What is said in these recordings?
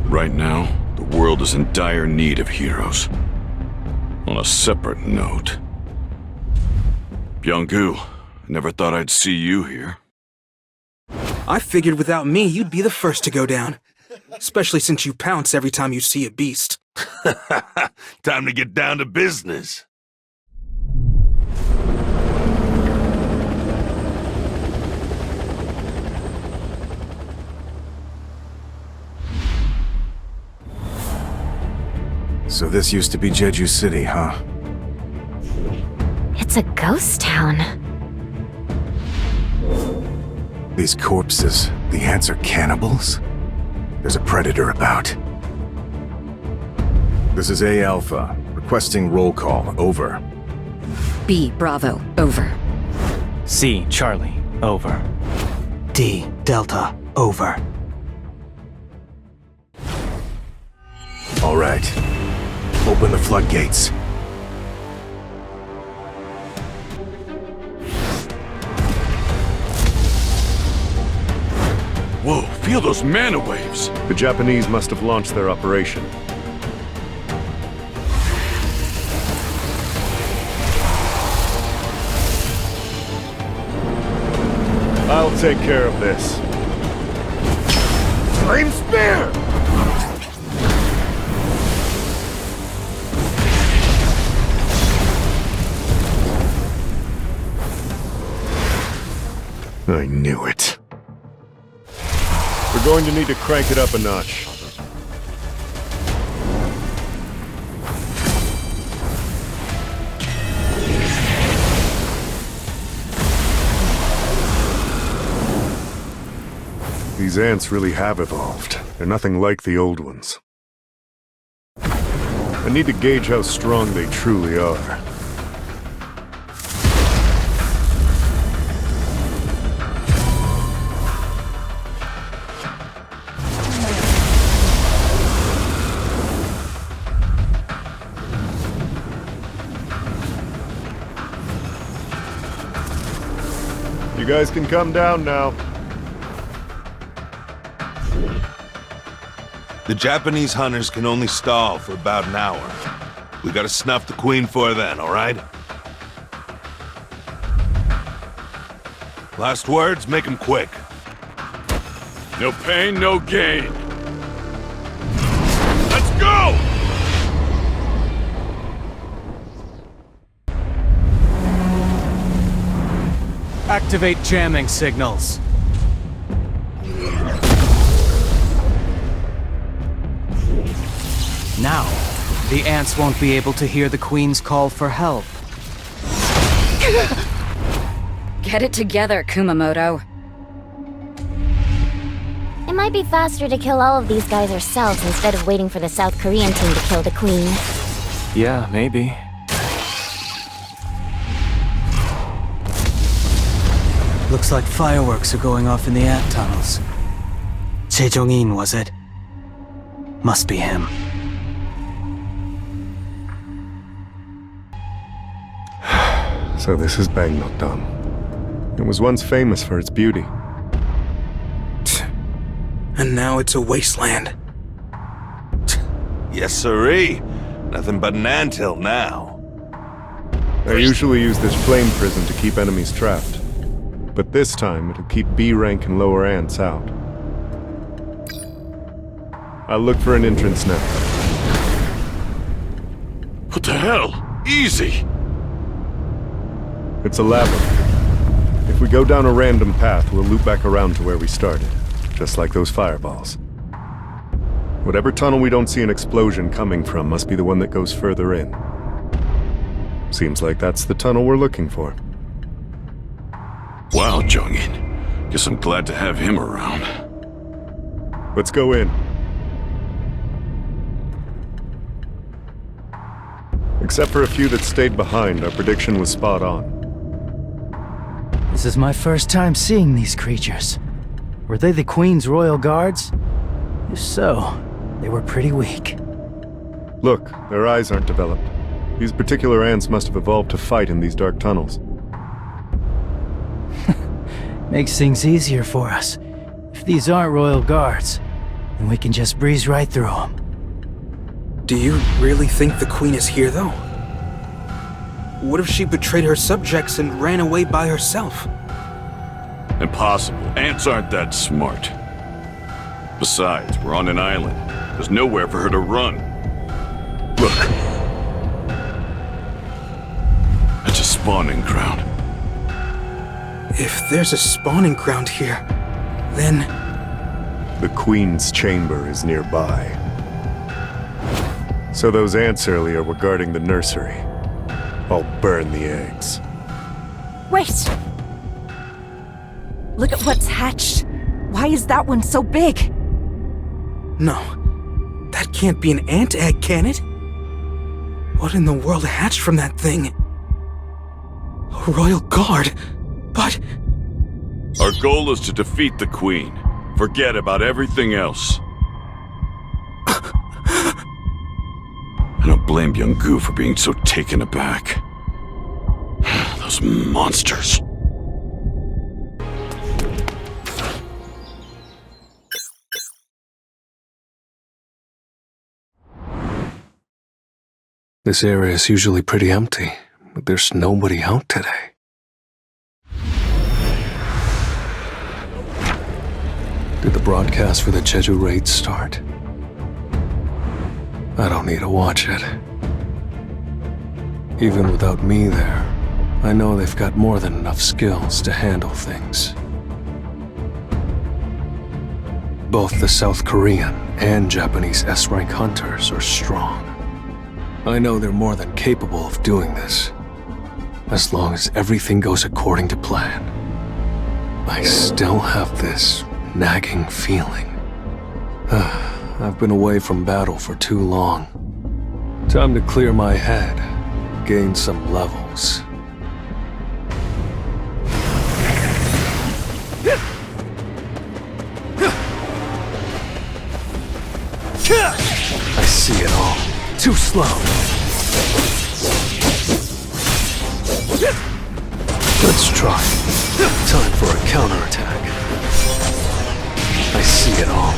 Right now, the world is in dire need of heroes. On a separate note, Byung-gu, I never thought I'd see you here. I figured without me, you'd be the first to go down. Especially since you pounce every time you see a beast. Time to get down to business. So this used to be Jeju City, huh? It's a ghost town. These corpses, the ants are cannibals? There's a predator about. This is A Alpha, requesting roll call, over. B Bravo, over. C Charlie, over. D Delta, over. All right. Open the floodgates. Whoa, feel those mana waves! The Japanese must have launched their operation. I'll take care of this. Flame spear! I knew it. We're going to need to crank it up a notch. These ants really have evolved. They're nothing like the old ones. I need to gauge how strong they truly are. You guys can come down now. The Japanese hunters can only stall for about an hour. We gotta snuff the queen for then, alright? Last words, make them quick. No pain, no gain. Let's go! Activate jamming signals. Now, the ants won't be able to hear the Queen's call for help. Get it together, Kumamoto. It might be faster to kill all of these guys ourselves instead of waiting for the South Korean team to kill the Queen. Yeah, maybe. Looks like fireworks are going off in the ant tunnels. Sejong-in, was it? Must be him. So this is Bangnok-dam. It was once famous for its beauty. And now it's a wasteland. Yes, sirree. Nothing but an anthill now. I usually use this flame prison to keep enemies trapped. But this time, it'll keep B-rank and lower ants out. I'll look for an entrance now. What the hell? Easy! It's a labyrinth. If we go down a random path, we'll loop back around to where we started. Just like those fireballs. Whatever tunnel we don't see an explosion coming from must be the one that goes further in. Seems like that's the tunnel we're looking for. Wow, Jung-in. Guess I'm glad to have him around. Let's go in. Except for a few that stayed behind, our prediction was spot on. This is my first time seeing these creatures. Were they the Queen's royal guards? If so, they were pretty weak. Look, their eyes aren't developed. These particular ants must have evolved to fight in these dark tunnels. Makes things easier for us. If these aren't royal guards, and we can just breeze right through them. Do you really think the Queen is here, though? What if she betrayed her subjects and ran away by herself? Impossible. Ants aren't that smart. Besides, we're on an island. There's nowhere for her to run. Look. It's a spawning ground. If there's a spawning ground here, then... The Queen's chamber is nearby. So those ants earlier were guarding the nursery. I'll burn the eggs. Wait! Look at what's hatched. Why is that one so big? No. That can't be an ant egg, can it? What in the world hatched from that thing? A royal guard? But... Our goal is to defeat the Queen. Forget about everything else. I don't blame young Gu for being so taken aback. Those monsters. This area is usually pretty empty, but there's nobody out today. Did the broadcast for the Jeju raid start? I don't need to watch it. Even without me there, I know they've got more than enough skills to handle things. Both the South Korean and Japanese S-rank hunters are strong. I know they're more than capable of doing this, as long as everything goes according to plan. I still have this nagging feeling. I've been away from battle for too long. Time to clear my head, gain some levels. I see it all. Too slow. Let's try. Time for a counterattack. I see it all.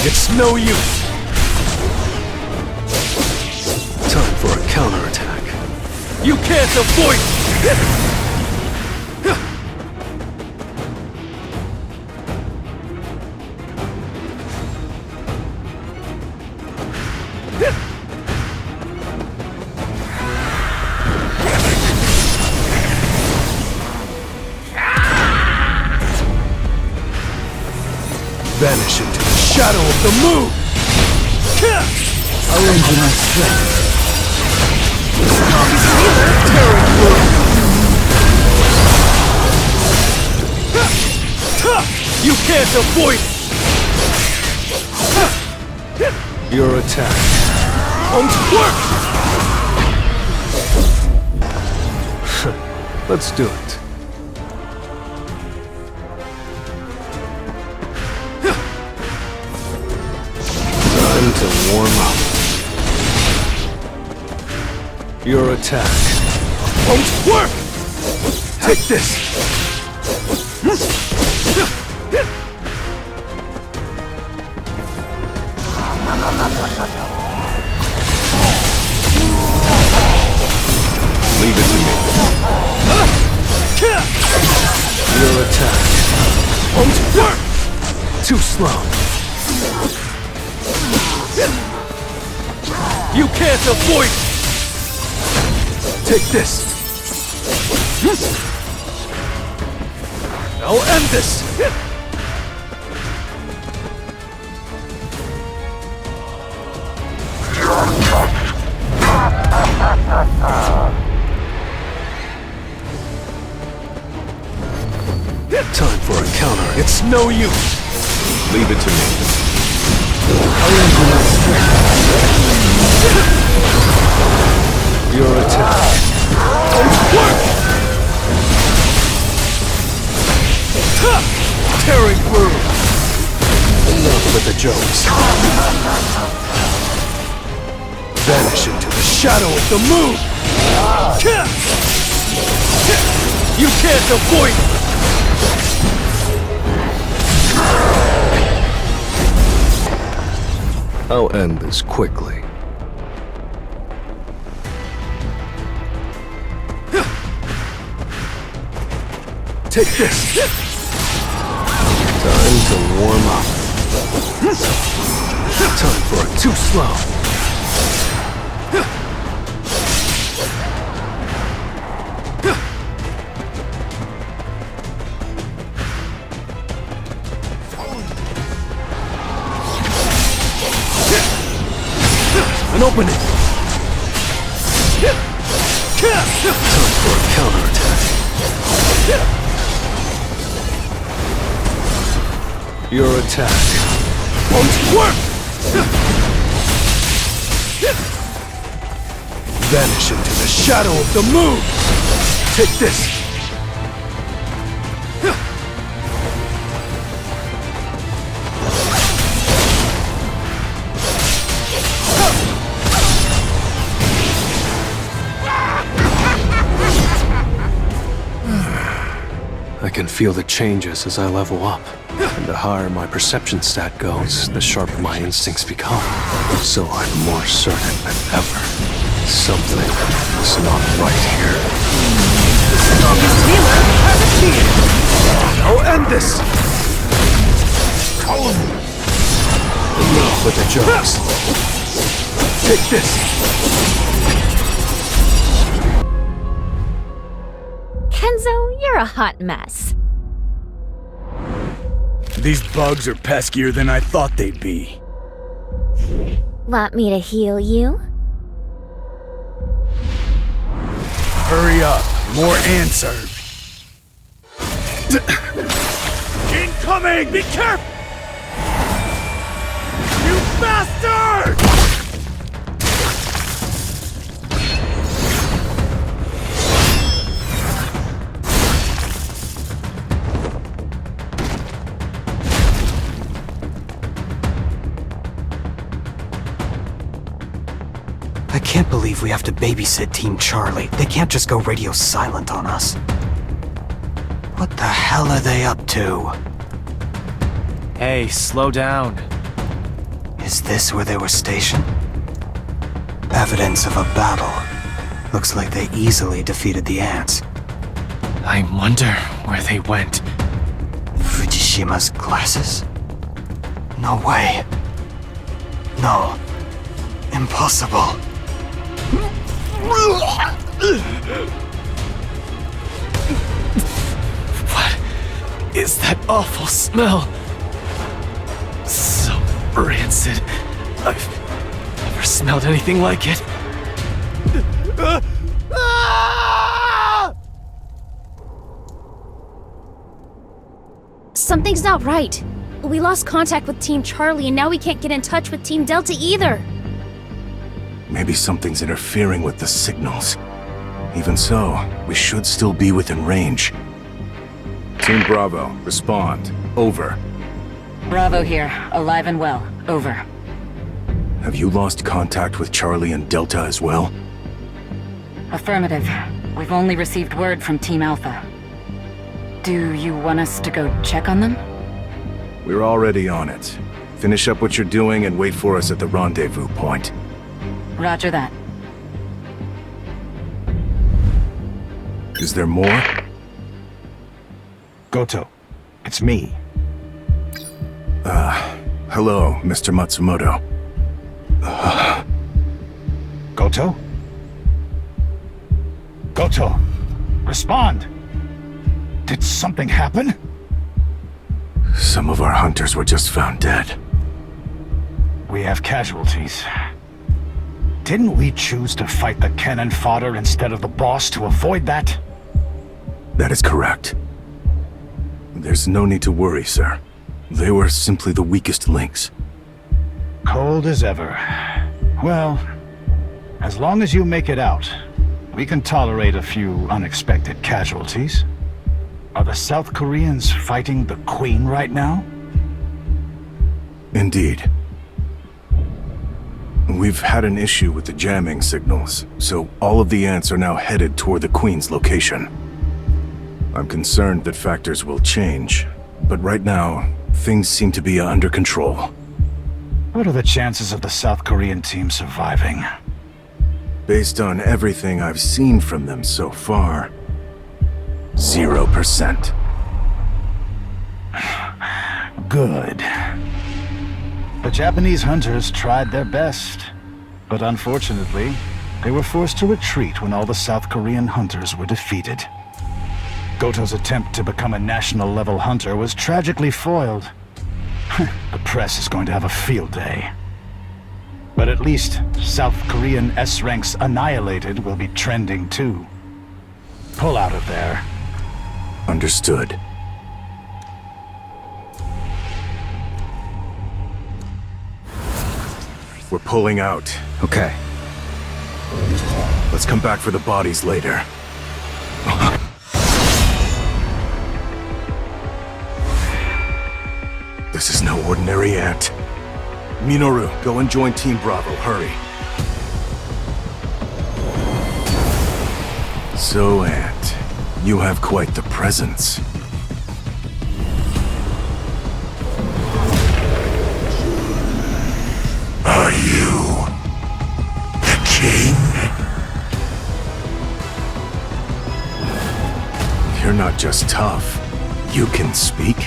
It's no use. Time for a counterattack. You can't avoid it! Vanish into the shadow of the moon! I'll lend you my strength. You can't avoid it! Your attack won't work! Let's do it. Time to warm up. Your attack won't work! Take this! Leave it to me. Your attack won't work! Too slow. You can't avoid it! Take this! I'll end this! Time for a counter. It's no use! Leave it to me. I'll end your strength. Your attack won't work! Tearing through! Enough with the jokes. Vanish into the shadow of the moon! You can't avoid it! I'll end this quickly. Take this! Time to warm up. Time for a too slow. An opening! Time for a counterattack. Your attack won't work! Vanish into the shadow of the moon! Take this! I can feel the changes as I level up. And the higher my perception stat goes, the sharper my instincts become. So I'm more certain than ever. Something is not right here. The strongest healer has appeared! I'll end this! Enough with the jokes. Take this! Kenzo, you're a hot mess. These bugs are peskier than I thought they'd be. Want me to heal you? Hurry up, more answers. Incoming! Be careful! You bastard! I can't believe we have to babysit Team Charlie. They can't just go radio silent on us. What the hell are they up to? Hey, slow down. Is this where they were stationed? Evidence of a battle. Looks like they easily defeated the ants. I wonder where they went. Fujishima's glasses? No way. No. Impossible. What is that awful smell? So rancid. I've never smelled anything like it. Something's not right. We lost contact with Team Charlie and now we can't get in touch with Team Delta either. Maybe something's interfering with the signals. Even so, we should still be within range. Team Bravo, respond. Over. Bravo here, alive and well. Over. Have you lost contact with Charlie and Delta as well? Affirmative. We've only received word from Team Alpha. Do you want us to go check on them? We're already on it. Finish up what you're doing and wait for us at the rendezvous point. Roger that. Is there more? Goto, it's me. Hello, Mr. Matsumoto. Goto? Goto, respond! Did something happen? Some of our hunters were just found dead. We have casualties. Didn't we choose to fight the cannon fodder instead of the boss to avoid that? That is correct. There's no need to worry, sir. They were simply the weakest links. Cold as ever. Well, as long as you make it out, we can tolerate a few unexpected casualties. Are the South Koreans fighting the Queen right now? Indeed. We've had an issue with the jamming signals, so all of the ants are now headed toward the Queen's location. I'm concerned that factors will change, but right now, things seem to be under control. What are the chances of the South Korean team surviving? Based on everything I've seen from them so far, 0%. Good. The Japanese hunters tried their best, but unfortunately, they were forced to retreat when all the South Korean hunters were defeated. Goto's attempt to become a national-level hunter was tragically foiled. The press is going to have a field day. But at least South Korean S-ranks annihilated will be trending too. Pull out of there. Understood. We're pulling out. Okay. Let's come back for the bodies later. This is no ordinary ant. Minoru, go and join Team Bravo, hurry. So, Ant, you have quite the presence. Are you the king? You're not just tough. You can speak.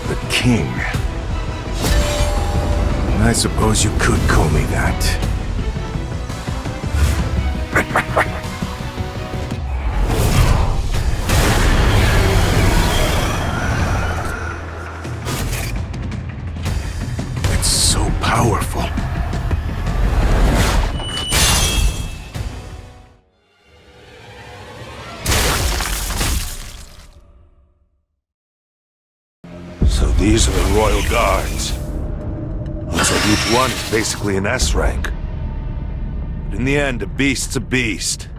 The king. I suppose you could call me that. It's so powerful. So these are the Royal Guards. Looks like each one is basically an S-rank. But in the end, a beast's a beast.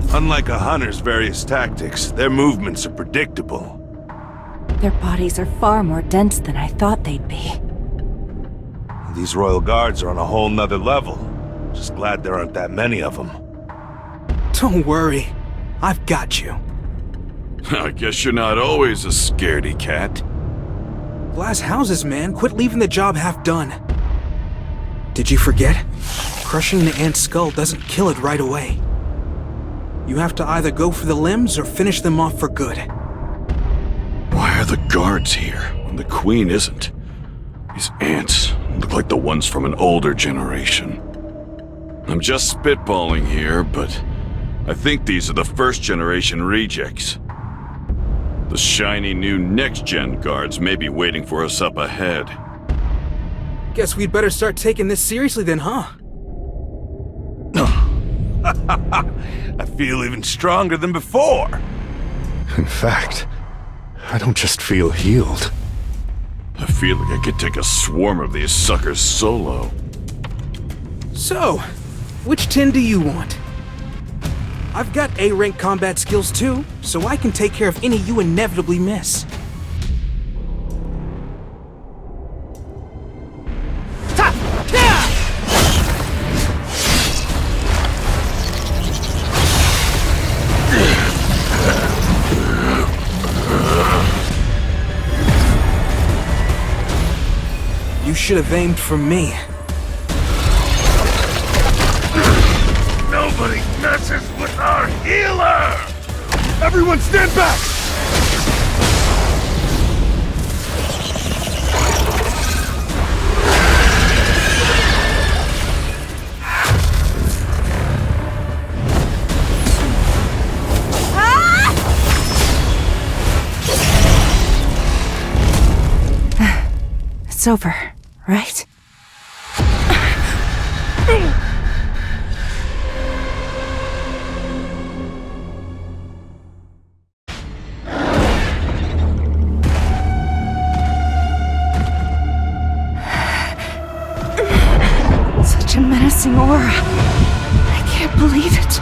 Unlike a hunter's various tactics, their movements are predictable. Their bodies are far more dense than I thought they'd be. These Royal Guards are on a whole nother level. Just glad there aren't that many of them. Don't worry. I've got you. I guess you're not always a scaredy cat. Glass houses, man. Quit leaving the job half done. Did you forget? Crushing the ant's skull doesn't kill it right away. You have to either go for the limbs or finish them off for good. Why are the guards here when the Queen isn't? These ants look like the ones from an older generation. I'm just spitballing here, but I think these are the first-generation rejects. The shiny new next-gen guards may be waiting for us up ahead. Guess we'd better start taking this seriously then, huh? I feel even stronger than before. In fact, I don't just feel healed. I feel like I could take a swarm of these suckers solo. So, which tin do you want? I've got A-rank combat skills too, so I can take care of any you inevitably miss. You should have aimed for me. Nobody messes with our healer! Everyone stand back! It's over, right? Such a menacing aura. I can't believe it.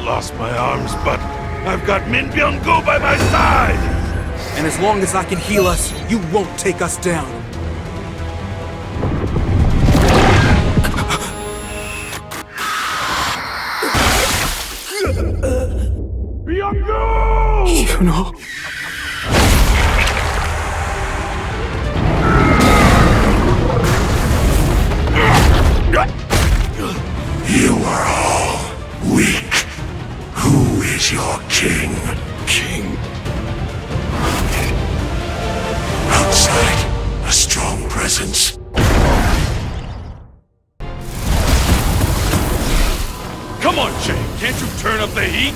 lost my arms, but I've got Min Byung-gu by my side! And as long as I can heal us, you won't take us down. Byung-gu! You know... You are all weak. Who is your king? King? Outside, a strong presence. Come on, Jay. Can't you turn up the heat?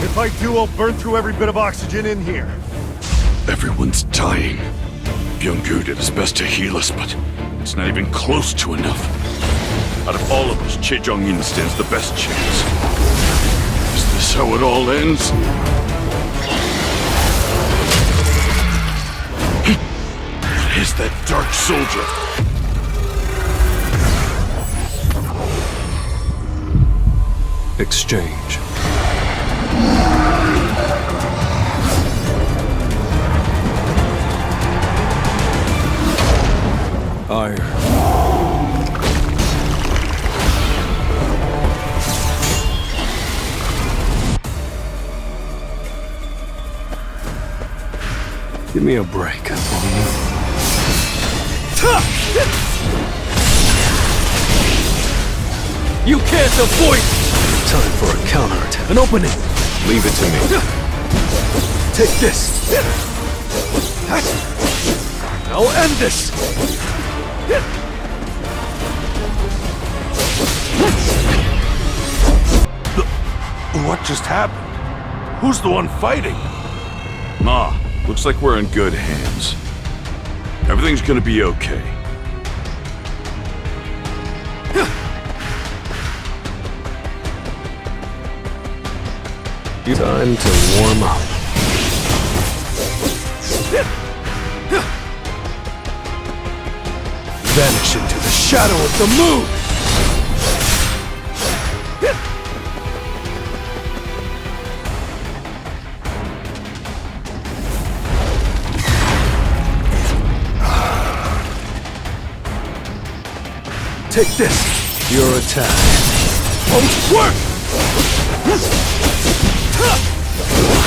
If I do, I'll burn through every bit of oxygen in here. Everyone's dying. Byung-gu did his best to heal us, but it's not even close to enough. Out of all of us, Che Jong-in stands the best chance. Is this how it all ends? What is that dark soldier? Exchange. Iron. Give me a break, will you? You can't avoid it! Time for a counterattack. An opening! Leave it to me. Take this! I'll end this! What just happened? Who's the one fighting? Ma, looks like we're in good hands. Everything's gonna be okay. Time to warm up. Vanish into the shadow of the moon! Take this! Your attack won't work!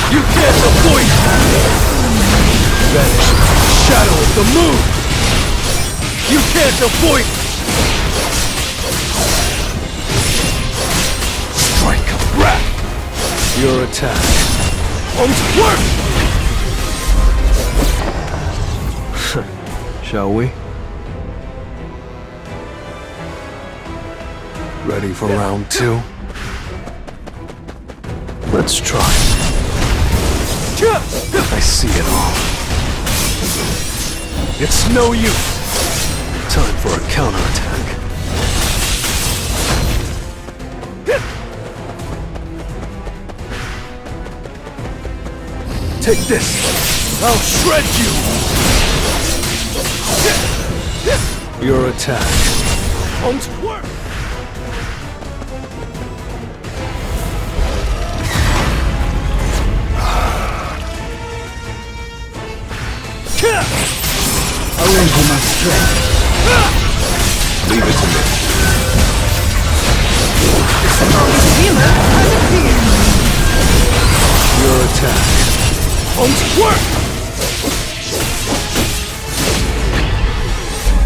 You can't avoid it! Vanish into the shadow of the moon! You can't avoid it! Strike of wrath! Your attack won't work! Shall we? Ready for round two? Let's try. I see it all. It's no use. Time for a counterattack. Take this. I'll shred you. Your attack won't work. I'll lend you my strength. Leave it to me. The strongest healer has appeared. Your attack won't work!